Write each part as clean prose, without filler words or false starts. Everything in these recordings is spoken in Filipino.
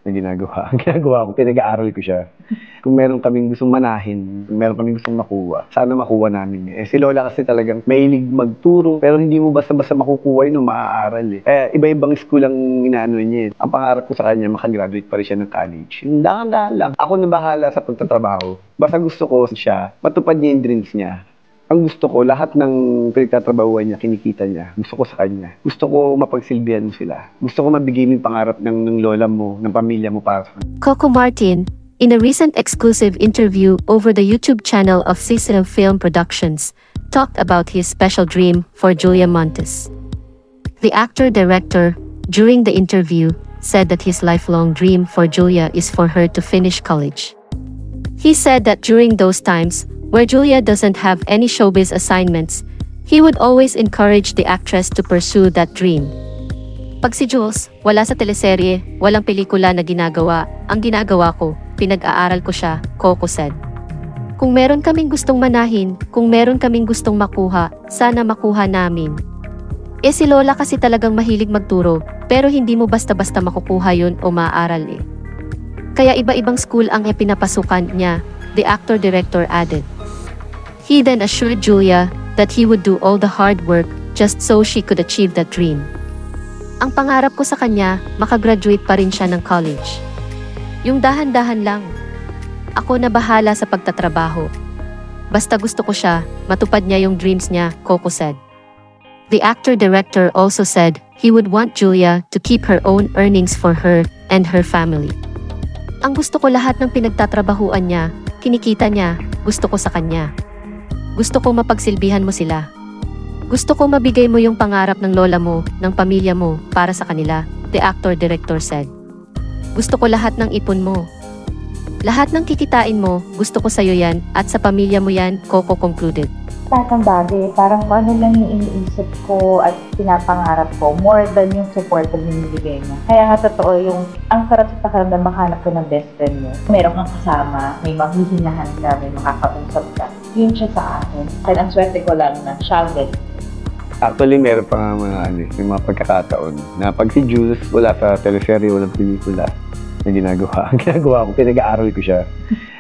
na ginagawa. Ang ginagawa ko, pinag-aaral ko siya. Kung meron kaming gustong manahin, kung meron kaming gustong makuha, sana makuha namin. Si Lola kasi talagang mahilig magturo, pero hindi mo basta-basta makukuha yun o maaaral iba-ibang school ang inaano niya. Ang pangarap ko sa kanya, makagraduate pa rin siya ng college. Dahan-dahan lang. Ako na bahala sa pagtatrabaho. Basta gusto ko siya, matupad niya yung dreams niya. Ang gusto ko, lahat ng pinagtatrabahuan niya, kinikita niya. Gusto ko sa kanya. Gusto ko mapagsilbihan sila. Gusto ko mabigay mo yung pangarap ng lola mo, ng pamilya mo para sa kanya. Coco Martin, in a recent exclusive interview over the YouTube channel of Cicero Film Productions, talked about his special dream for Julia Montes. The actor-director, during the interview, said that his lifelong dream for Julia is for her to finish college. He said that during those times, where Julia doesn't have any showbiz assignments, he would always encourage the actress to pursue that dream. Pag si Jules, wala sa teleserye, walang pelikula na ginagawa, ang ginagawa ko, pinag-aaral ko siya, Coco said. Kung meron kaming gustong manahin, kung meron kaming gustong makuha, sana makuha namin. Si Lola kasi talagang mahilig magturo, pero hindi mo basta-basta makukuha yun o maaaral Kaya iba-ibang school ang pinapasukan niya, the actor-director added. He then assured Julia that he would do all the hard work just so she could achieve that dream. Ang pangarap ko sa kanya, makagraduate pa rin siya ng college. Yung dahan-dahan lang. Ako na bahala sa pagtatrabaho. Basta gusto ko siya, matupad niya yung dreams niya, Coco said. The actor-director also said he would want Julia to keep her own earnings for her and her family. Ang gusto ko lahat ng pinagtatrabahuan niya, kinikita niya, gusto ko sa kanya. Gusto ko mapagsilbihan mo sila. Gusto ko mabigay mo yung pangarap ng lola mo, ng pamilya mo, para sa kanila, the actor-director said. Gusto ko lahat ng ipon mo. Lahat ng kikitain mo, gusto ko sa'yo yan, at sa pamilya mo yan, Coco concluded. Lahat ng bagay, parang ano lang yung iniisip ko at pinapangarap ko, more than yung support na binibigay niya. Kaya nga totoo yung, ang sarap sa pakiramdam, makahanap ko ng best friend mo. Meron kang kasama, may mahihinahan ka, may makakausap ka. Yun siya sa akin. Kaya ang swerte ko lang na siya ang best. Actually, meron pa nga may mga pagkakataon na pag si Jules wala sa teleserye, walang pelikula na ginagawa. Ang ginagawa ko, pinag-aaral ko siya.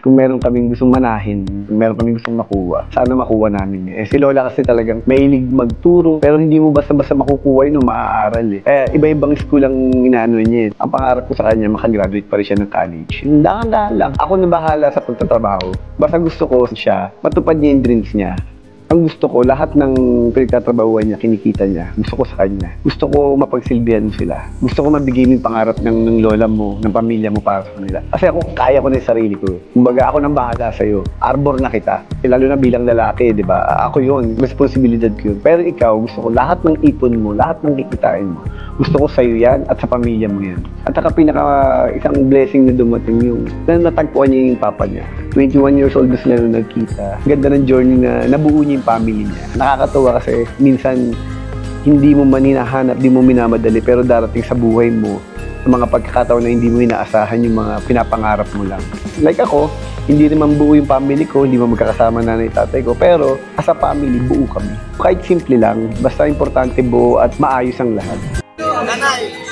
Kung meron kaming gustong manahin, kung meron kaming gustong makuha, sana makuha namin. Si Lola kasi talagang mahilig magturo, pero hindi mo basta-basta makukuha yun o maaaral iba-ibang school ang inaano niya. Ang pangarap ko sa kanya, makagraduate pa rin siya ng college. Dahan-dahan lang. Ako na bahala sa pagtatrabaho. Basta gusto ko siya, matupad niya yung dreams niya. Ang gusto ko, lahat ng pinagtatrabahuan niya, kinikita niya. Gusto ko sa kanya. Gusto ko mapagsilbihan sila. Gusto ko mabigay yung pangarap ng lola mo, ng pamilya mo para sa kanila. Kasi ako, kaya ko na yung sarili ko. Kumbaga, ako nang bahala sa'yo. Arbor na kita. Lalo na bilang lalaki, di ba? Ako yun. Responsibilidad ko yun. Pero ikaw, gusto ko lahat ng ipon mo, lahat ng kikitain mo. Gusto ko sa'yo yan at sa pamilya mo yan. At saka isang blessing na dumating yung natagpuan niya yung papa niya. 21 years old na sila nung nagkita. Ganda ng journey na nabuo niya yung family niya. Nakakatawa kasi minsan hindi mo maninahanap, hindi mo minamadali, pero darating sa buhay mo sa mga pagkakataon na hindi mo inaasahan yung mga pinapangarap mo lang. Like ako, hindi naman buo yung family ko, hindi mo magkakasama nanay tatay ko, pero as a family, buo kami. Kahit simple lang, basta importante buo at maayos ang lahat. Nanay!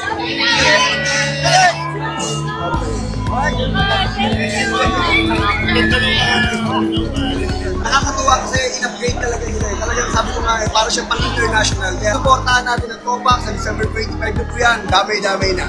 Nakakatuwa kasi in-upgrade talaga nila Talagang sabi ko nga para siya pang international. Kaya supportahan natin ang Topax sa December 25 na po yan. Damay-damay na.